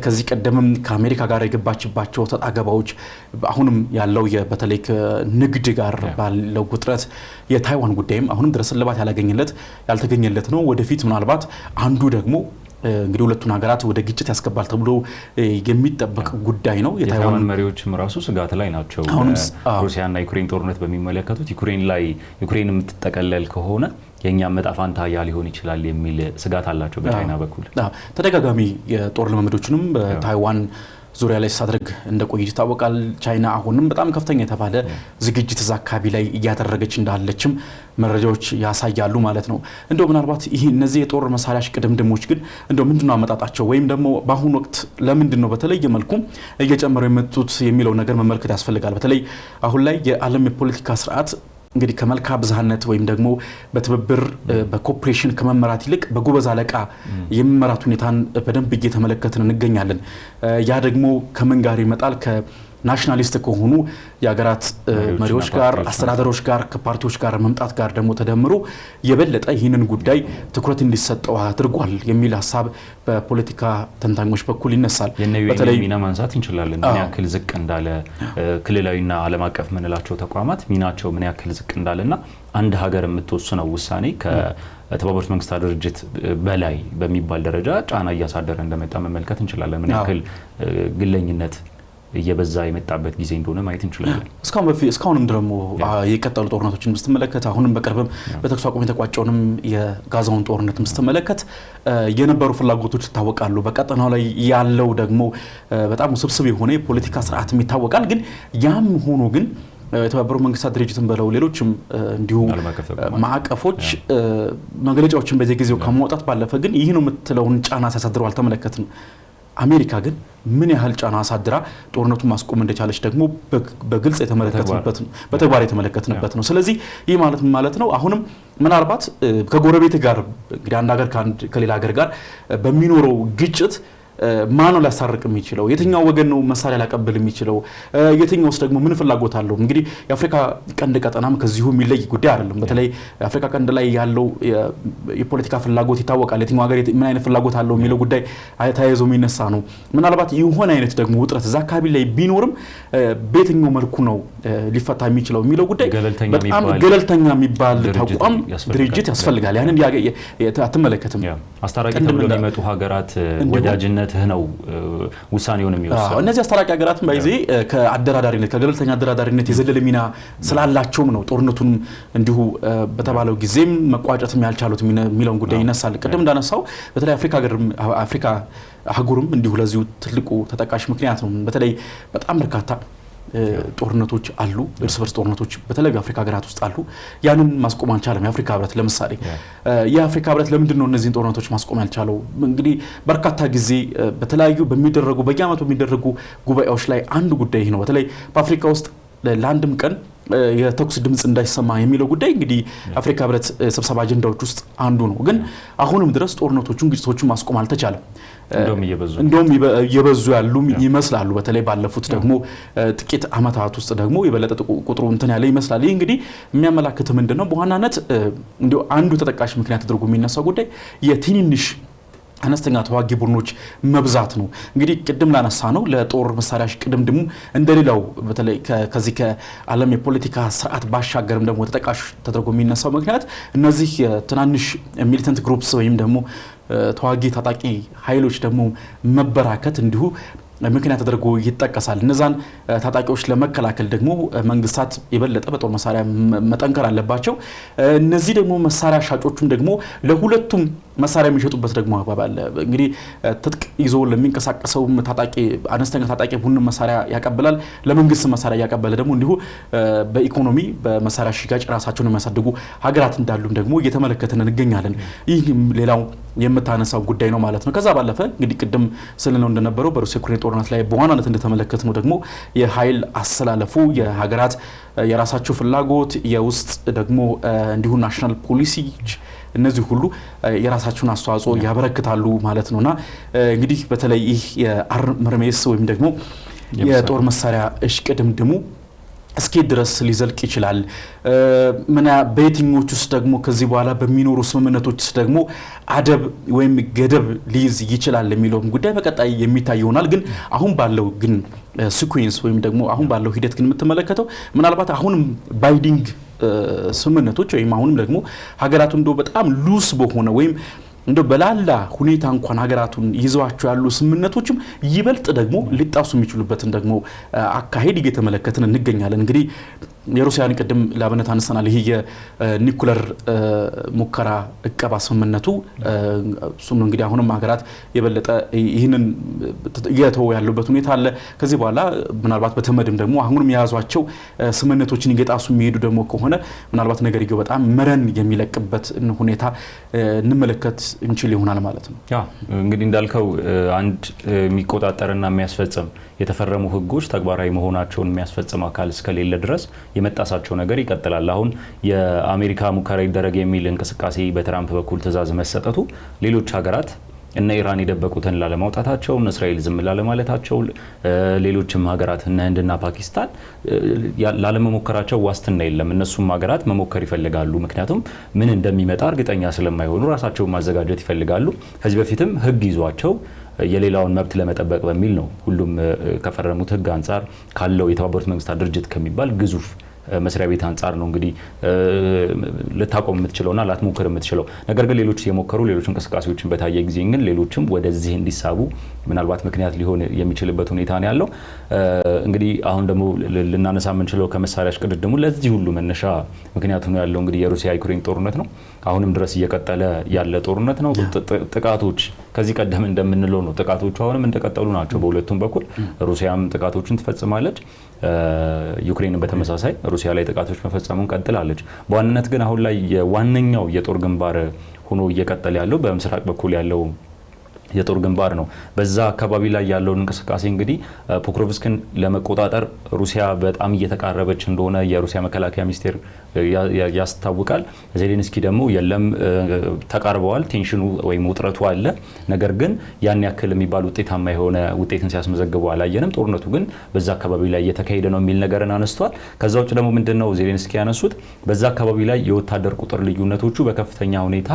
ከዚህ ቀደምም ከአሜሪካ ጋር የገባችባቸው ተጣገባዎች አሁንም ያለው በተለይ ከንግድ ጋር ባለው ውጥረት የታይዋን ጉዳይም አሁንም ድረስ እልባት ያልተገኘለት ነው። ወደፊት ምናልባት አንዱ ደግሞ እንግዲህ ሁለቱን ሀገራት ወደ ግጭት ያስገባል ተብሎ የሚጠበቅ ጉዳይ ነው። የታይዋን መሪዎችም ራሱ ስጋት ላይ ናቸው። ሩሲያና ዩክሬን ጦርነት በሚመለከቱት ዩክሬን የምትጠቀለል ከሆነ የኛ መጣፋንታ ያ ሊሆን ይችላል የሚል ስጋት አላቸው በቻይና በኩል። ተደጋጋሚ የጦር ልምምዶችንም በታይዋን ዙሪያ ላይ ሳድርግ እንደቆየ ይታወቃል። ቻይና አሁንም በጣም ከፍተኛ የተባለ ዝግጅት እዛ አካባቢ ላይ እያደረገች እንዳለችም መረጃዎች ያሳያሉ ማለት ነው። እንደው ምናልባት ይሄ እነዚህ የጦር መሳሪያ ሽቅድምድሞች ግን እንደው ምንድነው አመጣጣቸው ወይም ደግሞ በአሁኑ ወቅት ለምንድነው በተለየ መልኩ እየጨመሩ የመጡት የሚለው ነገር መመልከት ያስፈልጋል። በተለይ አሁን ላይ የዓለም የፖለቲካ ስርዓት እንግዲህ ከመልካ ብዝሃነት ወይም ደግሞ በትብብር በኮኦፕሬሽን ከመመራት ይልቅ በጎበዝ አለቃ የመመራት ሁኔታን በደንብ እየተመለከትን እንገኛለን። ያ ደግሞ ከምን ጋር ይመጣል? ናሽናሊስት ከሆኑ የሀገራት መሪዎች ጋር አስተዳደሮች ጋር ከፓርቲዎች ጋር መምጣት ጋር ደግሞ ተደምሮ የበለጠ ይህንን ጉዳይ ትኩረት እንዲሰጠው አድርጓል የሚል ሀሳብ በፖለቲካ ተንታኞች በኩል ይነሳል። በተለይ ሚና ማንሳት እንችላለን። ምን ያክል ዝቅ እንዳለ ክልላዊና ዓለም አቀፍ ምንላቸው ተቋማት ሚናቸው ምን ያክል ዝቅ እንዳለና አንድ ሀገር የምትወስነው ውሳኔ ከተባበሩት መንግስታት ድርጅት በላይ በሚባል ደረጃ ጫና እያሳደረ እንደመጣ መመልከት እንችላለን። ምን ያክል ግለኝነት እየበዛ የመጣበት ጊዜ እንደሆነ ማየት እንችላለን። እስካሁንም ደግሞ የቀጠሉ ጦርነቶችን ስትመለከት አሁንም በቅርብም በተኩስ አቁም የተቋጨውንም የጋዛውን ጦርነትም ስትመለከት የነበሩ ፍላጎቶች ይታወቃሉ። በቀጠናው ላይ ያለው ደግሞ በጣም ውስብስብ የሆነ የፖለቲካ ስርዓትም ይታወቃል። ግን ያም ሆኖ ግን የተባበሩት መንግስታት ድርጅትን በለው ሌሎችም እንዲሁ ማዕቀፎች መግለጫዎችን በዚህ ጊዜው ከማውጣት ባለፈ ግን ይህ ነው የምትለውን ጫና ሲያሳድሩ አልተመለከትንም። አሜሪካ ግን ምን ያህል ጫና አሳድራ ጦርነቱን ማስቆም እንደቻለች ደግሞ በግልጽ የተመለከትንበት በተግባር የተመለከትንበት ነው። ስለዚህ ይህ ማለት ነው አሁንም ምናልባት ከጎረቤት ጋር እንግዲህ አንድ ሀገር ከሌላ ሀገር ጋር በሚኖረው ግጭት ማን ነው ሊያሳርቅ የሚችለው? የትኛው ወገን ነው መሳሪያ ሊያቀብል የሚችለው? የትኛውስ ደግሞ ምን ፍላጎት አለው? እንግዲህ የአፍሪካ ቀንድ ቀጠናም ከዚሁ የሚለይ ጉዳይ አይደለም። በተለይ የአፍሪካ ቀንድ ላይ ያለው የፖለቲካ ፍላጎት ይታወቃል። የትኛው ሀገር ምን አይነት ፍላጎት አለው የሚለው ጉዳይ ተያይዞ የሚነሳ ነው። ምናልባት የሆነ አይነት ደግሞ ውጥረት እዛ አካባቢ ላይ ቢኖርም በየትኛው መልኩ ነው ሊፈታ የሚችለው የሚለው ጉዳይ በጣም ገለልተኛ የሚባል ተቋም ድርጅት ያስፈልጋል። ያንን አትመለከትም። አስታራቂ ተብለው የሚመጡ ሀገራት ወዳጅነት ነው ውሳኔውን የሚወስነው። እነዚህ አስታራቂ ሀገራትን ባይዜ ከአደራዳሪነት ከገለልተኛ አደራዳሪነት የዘለለ ሚና ስላላቸውም ነው ጦርነቱን እንዲሁ በተባለው ጊዜም መቋጨትም ያልቻሉት የሚለውን ጉዳይ ይነሳል። ቅድም እንዳነሳው በተለይ አፍሪካ አህጉርም እንዲሁ ለዚሁ ትልቁ ተጠቃሽ ምክንያት ነው። በተለይ በጣም በርካታ ጦርነቶች አሉ፣ እርስ በርስ ጦርነቶች በተለይ የአፍሪካ ሀገራት ውስጥ አሉ። ያንን ማስቆም አልቻለም የአፍሪካ ህብረት። ለምሳሌ የአፍሪካ ህብረት ለምንድን ነው እነዚህን ጦርነቶች ማስቆም ያልቻለው? እንግዲህ በርካታ ጊዜ በተለያዩ በየዓመቱ በሚደረጉ ጉባኤዎች ላይ አንዱ ጉዳይ ነው። በተለይ በአፍሪካ ውስጥ ለአንድም ቀን የተኩስ ድምጽ እንዳይሰማ የሚለው ጉዳይ እንግዲህ አፍሪካ ህብረት ስብሰባ አጀንዳዎች ውስጥ አንዱ ነው። ግን አሁንም ድረስ ጦርነቶቹን ግጭቶቹን ማስቆም አልተቻለም። እንደውም እየበዙ ያሉ ይመስላሉ። በተለይ ባለፉት ደግሞ ጥቂት አመታት ውስጥ ደግሞ የበለጠ ቁጥሩ እንትን ያለ ይመስላል። ይህ እንግዲህ የሚያመላክተው ምንድነው? በዋናነት እንዲሁ አንዱ ተጠቃሽ ምክንያት ተደርጎ የሚነሳው ጉዳይ የትንንሽ አነስተኛ ተዋጊ ቡድኖች መብዛት ነው። እንግዲህ ቅድም ላነሳ ነው ለጦር መሳሪያ ቅድምድሙ እንደሌላው በተለይ ከዚህ ከዓለም የፖለቲካ ስርዓት ባሻገርም ደግሞ ተጠቃሽ ተደርጎ የሚነሳው ምክንያት እነዚህ ትናንሽ ሚሊተንት ግሩፕስ ወይም ደግሞ ተዋጊ ታጣቂ ኃይሎች ደግሞ መበራከት እንዲሁ ምክንያት ተደርጎ ይጠቀሳል። እነዛን ታጣቂዎች ለመከላከል ደግሞ መንግስታት የበለጠ በጦር መሳሪያ መጠንከር አለባቸው። እነዚህ ደግሞ መሳሪያ ሻጮቹም ደግሞ ለሁለቱም መሳሪያ የሚሸጡበት ደግሞ አግባብ አለ። እንግዲህ ትጥቅ ይዞ ለሚንቀሳቀሰው ታጣቂ አነስተኛ ታጣቂ ቡድን መሳሪያ ያቀብላል፣ ለመንግስት መሳሪያ ያቀበለ ደግሞ እንዲሁ በኢኮኖሚ በመሳሪያ ሽያጭ ራሳቸውን የሚያሳድጉ ሀገራት እንዳሉም ደግሞ እየተመለከትን እንገኛለን። ይህ ሌላው የምታነሳው ጉዳይ ነው ማለት ነው። ከዛ ባለፈ እንግዲህ ቅድም ስልነው እንደነበረው በሩሲያ ዩክሬን ጦርነት ላይ በዋናነት እንደተመለከት ነው ደግሞ የኃይል አሰላለፉ የሀገራት የራሳቸው ፍላጎት የውስጥ ደግሞ እንዲሁ ናሽናል ፖሊሲዎች እነዚህ ሁሉ የራሳቸውን አስተዋጽኦ ያበረክታሉ ማለት ነውና እንግዲህ በተለይ ይህ የአርምርሜስ ወይም ደግሞ የጦር መሳሪያ እሽቅድምድሙ እስኪ ድረስ ሊዘልቅ ይችላል። በየትኞቹ ውስጥ ደግሞ ከዚህ በኋላ በሚኖሩ ስምምነቶች ውስጥ ደግሞ አደብ ወይም ገደብ ሊይዝ ይችላል የሚለውም ጉዳይ በቀጣይ የሚታይ ይሆናል። ግን አሁን ባለው ግን ሲኩዌንስ ወይም ደግሞ አሁን ባለው ሂደት ግን የምትመለከተው ምናልባት አሁንም ባይንዲንግ ስምምነቶች ወይም አሁንም ደግሞ ሀገራቱ እንደው በጣም ሉስ በሆነ ወይም እንደው በላላ ሁኔታ እንኳን ሀገራቱን ይዘዋቸው ያሉ ስምምነቶችም ይበልጥ ደግሞ ሊጣሱ የሚችሉበትን ደግሞ አካሄድ እየተመለከትን እንገኛለን። እንግዲህ የሩሲያን ቅድም ለአብነት አነሳናል። ይሄ የኒኩለር ሙከራ እቀባ ስምምነቱ እሱም እንግዲህ አሁንም ሀገራት የበለጠ ይህንን እየተወው ያሉበት ሁኔታ አለ። ከዚህ በኋላ ምናልባት በተመድም ደግሞ አሁንም የያዟቸው ስምምነቶችን እየጣሱ የሚሄዱ ደግሞ ከሆነ ምናልባት ነገርየው በጣም መረን የሚለቅበት ሁኔታ እንመለከት እንችል ይሆናል ማለት ነው። እንግዲህ እንዳልከው አንድ የሚቆጣጠርና የሚያስፈጽም የተፈረሙ ህጎች ተግባራዊ መሆናቸውን የሚያስፈጽም አካል እስከሌለ ድረስ የመጣሳቸው ነገር ይቀጥላል። አሁን የአሜሪካ ሙከራ ይደረግ የሚል እንቅስቃሴ በትራምፕ በኩል ትዕዛዝ መሰጠቱ ሌሎች ሀገራት እነ ኢራን የደበቁትን ላለማውጣታቸው፣ እነ እስራኤል ዝም ላለማለታቸው፣ ሌሎችም ሀገራት እነ ህንድና ፓኪስታን ላለመሞከራቸው ዋስትና የለም። እነሱም ሀገራት መሞከር ይፈልጋሉ። ምክንያቱም ምን እንደሚመጣ እርግጠኛ ስለማይሆኑ ራሳቸውን ማዘጋጀት ይፈልጋሉ። ከዚህ በፊትም ህግ ይዟቸው የሌላውን መብት ለመጠበቅ በሚል ነው ሁሉም ከፈረሙት ህግ አንጻር ካለው የተባበሩት መንግስታት ድርጅት ከሚባል ግዙፍ መስሪያ ቤት አንጻር ነው እንግዲህ ልታቆም የምትችለውና ላትሞክር የምትችለው። ነገር ግን ሌሎች የሞከሩ ሌሎች እንቅስቃሴዎችን በታየ ጊዜ ግን ሌሎችም ወደዚህ እንዲሳቡ ምናልባት ምክንያት ሊሆን የሚችልበት ሁኔታ ነው ያለው። እንግዲህ አሁን ደግሞ ልናነሳ የምንችለው ከመሳሪያ እሽቅድድሙ ለዚህ ሁሉ መነሻ ምክንያቱ ነው ያለው እንግዲህ የሩሲያ ዩክሬን ጦርነት ነው። አሁንም ድረስ እየቀጠለ ያለ ጦርነት ነው። ጥቃቶች ከዚህ ቀደም እንደምንለው ነው። ጥቃቶቹ አሁንም እንደቀጠሉ ናቸው በሁለቱም በኩል። ሩሲያም ጥቃቶችን ትፈጽማለች፣ ዩክሬን በተመሳሳይ ሩሲያ ላይ ጥቃቶች መፈጸሙን ቀጥላለች። በዋናነት ግን አሁን ላይ የዋነኛው የጦር ግንባር ሆኖ እየቀጠለ ያለው በምስራቅ በኩል ያለው የጦር ግንባር ነው። በዛ አካባቢ ላይ ያለውን እንቅስቃሴ እንግዲህ ፖክሮቭስክን ለመቆጣጠር ሩሲያ በጣም እየተቃረበች እንደሆነ የሩሲያ መከላከያ ሚኒስቴር ያስታውቃል። ዜሌንስኪ ደግሞ የለም ተቃርበዋል፣ ቴንሽኑ ወይም ውጥረቱ አለ፣ ነገር ግን ያን ያክል የሚባል ውጤታማ የሆነ ውጤትን ሲያስመዘግቡ አላየንም፣ ጦርነቱ ግን በዛ አካባቢ ላይ እየተካሄደ ነው የሚል ነገርን አነስቷል። ከዛ ውጭ ደግሞ ምንድነው ዜሌንስኪ ያነሱት በዛ አካባቢ ላይ የወታደር ቁጥር ልዩነቶቹ በከፍተኛ ሁኔታ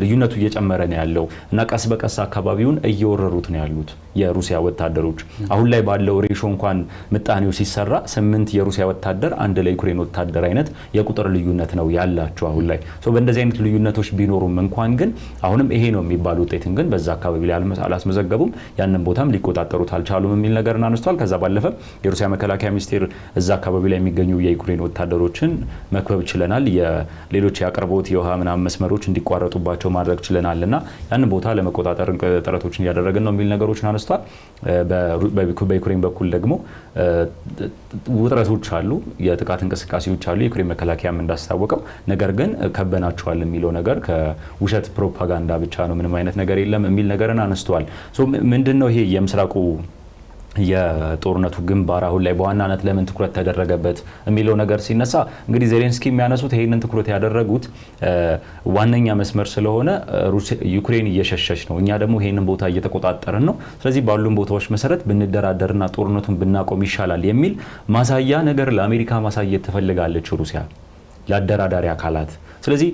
ልዩነቱ እየጨመረ ነው ያለው እና ቀስ በቀስ አካባቢውን እየወረሩት ነው ያሉት የሩሲያ ወታደሮች። አሁን ላይ ባለው ሬሾ እንኳን ምጣኔው ሲሰራ 8 የሩሲያ ወታደር አንድ ለዩክሬን ወታደር አይነት የቁጥር ልዩነት ነው ያላቸው አሁን ላይ። በእንደዚህ አይነት ልዩነቶች ቢኖሩም እንኳን ግን አሁንም ይሄ ነው የሚባል ውጤትን ግን በዛ አካባቢ ላይ አላስመዘገቡም፣ ያንን ቦታም ሊቆጣጠሩት አልቻሉም የሚል ነገርን አነስቷል። ከዛ ባለፈ የሩሲያ መከላከያ ሚኒስቴር እዛ አካባቢ ላይ የሚገኙ የዩክሬን ወታደሮችን መክበብ ችለናል፣ የሌሎች የአቅርቦት የውሃ ምናምን መስመሮች እንዲቋረጡባቸው ማድረግ ችለናልና ያን ቦታ ለመቆጣጠር ጥረቶችን እያደረግን ነው የሚል ነገሮችን አነስቷል። በዩክሬን በኩል ደግሞ ውጥረቶች አሉ፣ የጥቃት እንቅስቃሴዎች አሉ። የዩክሬን መከላከያም እንዳስታወቀው ነገር ግን ከበናቸዋል የሚለው ነገር ከውሸት ፕሮፓጋንዳ ብቻ ነው፣ ምንም አይነት ነገር የለም የሚል ነገርን አነስተዋል። ምንድነው ይሄ የምስራቁ የጦርነቱ ግንባር አሁን ላይ በዋናነት ለምን ትኩረት ተደረገበት የሚለው ነገር ሲነሳ እንግዲህ ዜሌንስኪ የሚያነሱት ይሄንን ትኩረት ያደረጉት ዋነኛ መስመር ስለሆነ ዩክሬን እየሸሸች ነው፣ እኛ ደግሞ ይሄንን ቦታ እየተቆጣጠርን ነው፣ ስለዚህ ባሉን ቦታዎች መሰረት ብንደራደርና ጦርነቱን ብናቆም ይሻላል የሚል ማሳያ ነገር ለአሜሪካ ማሳየት ትፈልጋለች ሩሲያ ለአደራዳሪ አካላት። ስለዚህ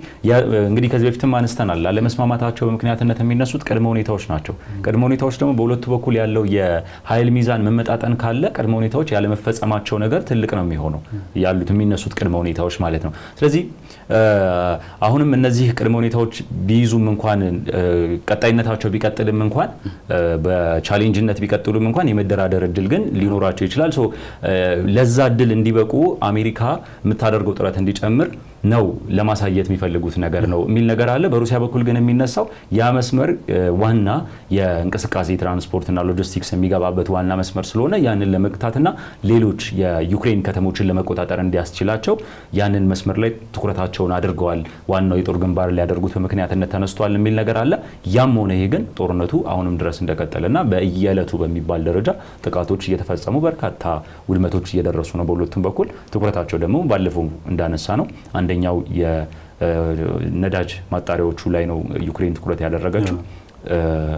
እንግዲህ ከዚህ በፊትም አንስተናል፣ ላለመስማማታቸው በምክንያትነት የሚነሱት ቅድመ ሁኔታዎች ናቸው። ቅድመ ሁኔታዎች ደግሞ በሁለቱ በኩል ያለው የኃይል ሚዛን መመጣጠን ካለ ቅድመ ሁኔታዎች ያለመፈጸማቸው ነገር ትልቅ ነው የሚሆነው ያሉት የሚነሱት ቅድመ ሁኔታዎች ማለት ነው። ስለዚህ አሁንም እነዚህ ቅድመ ሁኔታዎች ቢይዙም እንኳን ቀጣይነታቸው ቢቀጥልም እንኳን በቻሌንጅነት ቢቀጥሉም እንኳን የመደራደር እድል ግን ሊኖራቸው ይችላል። ለዛ እድል እንዲበቁ አሜሪካ የምታደርገው ጥረት እንዲጨምር ነው ለማሳየት የሚፈልጉት ነገር ነው የሚል ነገር አለ። በሩሲያ በኩል ግን የሚነሳው ያ መስመር ዋና የእንቅስቃሴ ትራንስፖርትና ሎጂስቲክስ የሚገባበት ዋና መስመር ስለሆነ ያንን ለመግታትና ሌሎች የዩክሬን ከተሞችን ለመቆጣጠር እንዲያስችላቸው ያንን መስመር ላይ ትኩረታቸውን አድርገዋል። ዋናው የጦር ግንባር ሊያደርጉት በምክንያትነት ተነስቷል የሚል ነገር አለ። ያም ሆነ ይሄ ግን ጦርነቱ አሁንም ድረስ እንደቀጠለና በየዕለቱ በሚባል ደረጃ ጥቃቶች እየተፈጸሙ በርካታ ውድመቶች እየደረሱ ነው በሁለቱም በኩል። ትኩረታቸው ደግሞ ባለፈው እንዳነሳ ነው አንደኛው የነዳጅ ማጣሪያዎቹ ላይ ነው ዩክሬን ትኩረት ያደረገችው።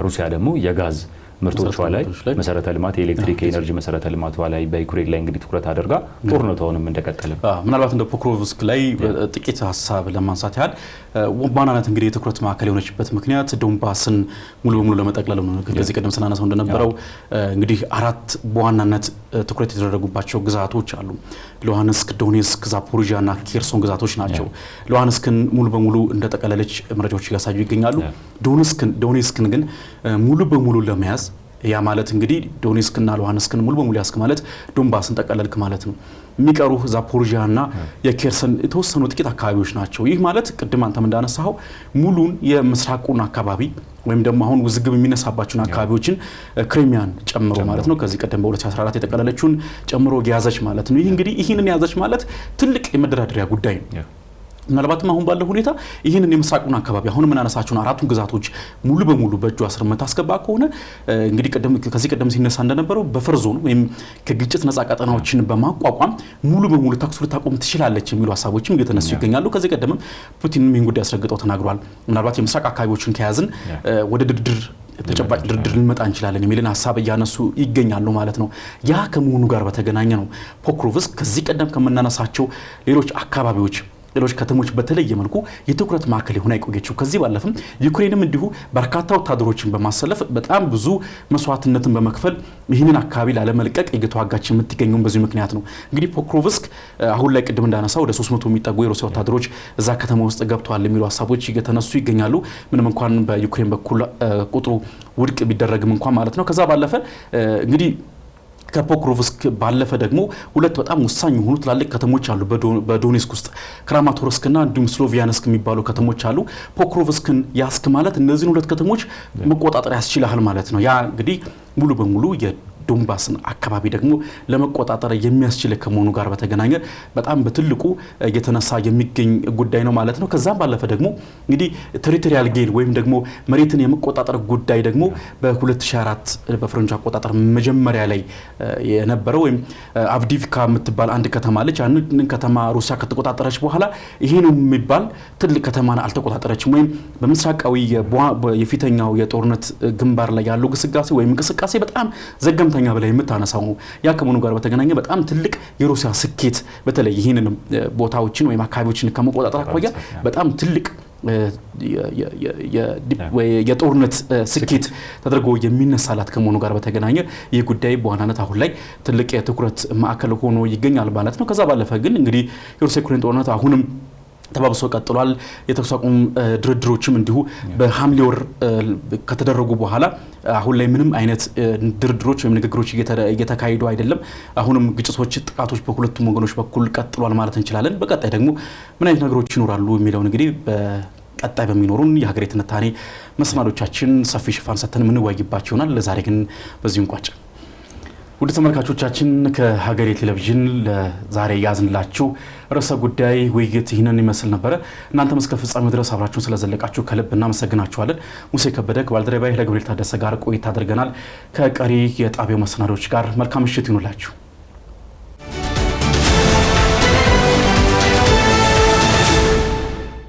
ሩሲያ ደግሞ የጋዝ ምርቶቿ ላይ መሰረተ ልማት የኤሌክትሪክ ኤነርጂ መሰረተ ልማቷ ላይ በዩክሬን ላይ እንግዲህ ትኩረት አድርጋ ጦርነቱንም እንደቀጠለ ምናልባት እንደ ፖክሮቭስክ ላይ ጥቂት ሀሳብ ለማንሳት ያህል ዋናነት እንግዲህ የትኩረት ማዕከል የሆነችበት ምክንያት ዶንባስን ሙሉ በሙሉ ለመጠቅለል ነው። ከዚህ ቀደም ስናነሳው እንደነበረው እንግዲህ 4 በዋናነት ትኩረት የተደረጉባቸው ግዛቶች አሉ። ሉሃንስክ፣ ዶኔስክ፣ ዛፖሪዣ እና ኬርሶን ግዛቶች ናቸው። ሉሃንስክን ሙሉ በሙሉ እንደጠቀለለች መረጃዎች እያሳዩ ይገኛሉ። ዶኔስክን ግን ሙሉ በሙሉ ለመያዝ ያ ማለት እንግዲህ ዶኔስክና ሉሃንስክን ሙሉ በሙሉ ያስክ ማለት ዶንባስን ጠቀለልክ ማለት ነው። የሚቀሩ ዛፖሪዣ እና የኬርሰን የተወሰኑ ጥቂት አካባቢዎች ናቸው። ይህ ማለት ቅድም አንተም እንዳነሳው ሙሉን የምስራቁን አካባቢ ወይም ደግሞ አሁን ውዝግብ የሚነሳባቸውን አካባቢዎችን ክሪሚያን ጨምሮ ማለት ነው ከዚህ ቀደም በ2014 የተቀለለችውን ጨምሮ ያዘች ማለት ነው። ይህ እንግዲህ ይህንን ያዘች ማለት ትልቅ የመደራደሪያ ጉዳይ ነው። ምናልባትም አሁን ባለው ሁኔታ ይህንን የምስራቁን አካባቢ አሁን ምን አነሳቸውን 4ቱን ግዛቶች ሙሉ በሙሉ በእጇ ስር መታስገባ ከሆነ እንግዲህ ከዚህ ቀደም ሲነሳ እንደነበረው በፈር ዞን ወይም ከግጭት ነፃ ቀጠናዎችን በማቋቋም ሙሉ በሙሉ ተኩስ ልታቆም ትችላለች የሚሉ ሀሳቦችም እየተነሱ ይገኛሉ። ከዚህ ቀደምም ፑቲንም ይህን ጉዳይ አስረግጠው ተናግሯል። ምናልባት የምስራቅ አካባቢዎችን ከያዝን ወደ ድርድር ተጨባጭ ድርድር ልንመጣ እንችላለን የሚልን ሀሳብ እያነሱ ይገኛሉ ማለት ነው። ያ ከመሆኑ ጋር በተገናኘ ነው ፖክሮቭስክ ከዚህ ቀደም ከምናነሳቸው ሌሎች ከተሞች በተለየ መልኩ የትኩረት ማዕከል የሆነ አይቆየችው። ከዚህ ባለፈም ዩክሬንም እንዲሁ በርካታ ወታደሮችን በማሰለፍ በጣም ብዙ መስዋዕትነትን በመክፈል ይህንን አካባቢ ላለመልቀቅ እየተዋጋች የምትገኘው በዚህ ምክንያት ነው። እንግዲህ ፖክሮቭስክ አሁን ላይ ቅድም እንዳነሳው ወደ 300 የሚጠጉ የሩሲያ ወታደሮች እዛ ከተማ ውስጥ ገብተዋል የሚሉ ሀሳቦች እየተነሱ ይገኛሉ። ምንም እንኳን በዩክሬን በኩል ቁጥሩ ውድቅ ቢደረግም እንኳን ማለት ነው። ከዛ ባለፈ እንግዲህ ከፖክሮቭስክ ባለፈ ደግሞ 2 በጣም ወሳኝ የሆኑ ትላልቅ ከተሞች አሉ በዶኔስክ ውስጥ ክራማቶርስክና እንዲሁም ስሎቪያንስክ የሚባሉ ከተሞች አሉ። ፖክሮቭስክን ያስክ ማለት እነዚህን 2 ከተሞች መቆጣጠር ያስችላል ማለት ነው። ያ እንግዲህ ሙሉ በሙሉ ዶንባስን አካባቢ ደግሞ ለመቆጣጠር የሚያስችል ከመሆኑ ጋር በተገናኘ በጣም በትልቁ እየተነሳ የሚገኝ ጉዳይ ነው ማለት ነው። ከዛም ባለፈ ደግሞ እንግዲህ ቴሪቶሪያል ጌን ወይም ደግሞ መሬትን የመቆጣጠር ጉዳይ ደግሞ በ2004 በፈረንጅ አቆጣጠር መጀመሪያ ላይ የነበረው ወይም አቭዲቭካ የምትባል አንድ ከተማ አለች። ያንን ከተማ ሩሲያ ከተቆጣጠረች በኋላ ይሄ ነው የሚባል ትልቅ ከተማን አልተቆጣጠረችም። ወይም በምስራቃዊ የፊተኛው የጦርነት ግንባር ላይ ያለው ግስጋሴ ወይም እንቅስቃሴ በጣም ዘገምተኛ በላይ የምታነሳው ነው። ያ ከመሆኑ ጋር በተገናኘ በጣም ትልቅ የሩሲያ ስኬት በተለይ ይህንን ቦታዎችን ወይም አካባቢዎችን ከመቆጣጠር አኳያ በጣም ትልቅ የጦርነት ስኬት ተደርጎ የሚነሳላት ከመሆኑ ጋር በተገናኘ ይህ ጉዳይ በዋናነት አሁን ላይ ትልቅ የትኩረት ማዕከል ሆኖ ይገኛል ማለት ነው። ከዛ ባለፈ ግን እንግዲህ የሩሲያ ዩክሬን ጦርነት አሁንም ተባብሶ ቀጥሏል። የተኩስ አቁም ድርድሮችም እንዲሁ በሐምሌ ወር ከተደረጉ በኋላ አሁን ላይ ምንም አይነት ድርድሮች ወይም ንግግሮች እየተካሄዱ አይደለም። አሁንም ግጭቶች፣ ጥቃቶች በሁለቱም ወገኖች በኩል ቀጥሏል ማለት እንችላለን። በቀጣይ ደግሞ ምን አይነት ነገሮች ይኖራሉ የሚለው እንግዲህ በቀጣይ በሚኖሩን የሀገሬ ትንታኔ መሰናዶቻችን ሰፊ ሽፋን ሰጥተን የምንወያይባቸው ይሆናል። ለዛሬ ግን በዚሁ እንቋጭ። ውድ ተመልካቾቻችን ከሀገሬ ቴሌቪዥን ለዛሬ ያዝንላችሁ ርዕሰ ጉዳይ ውይይት ይህንን ይመስል ነበረ። እናንተም እስከ ፍጻሜው ድረስ አብራችሁን ስለዘለቃችሁ ከልብ እናመሰግናችኋለን። ሙሴ ከበደ ከባልደረባዬ ለገብርኤል ታደሰ ጋር ቆይታ አድርገናል። ከቀሪ የጣቢያው መሰናዶች ጋር መልካም ምሽት ይሁንላችሁ።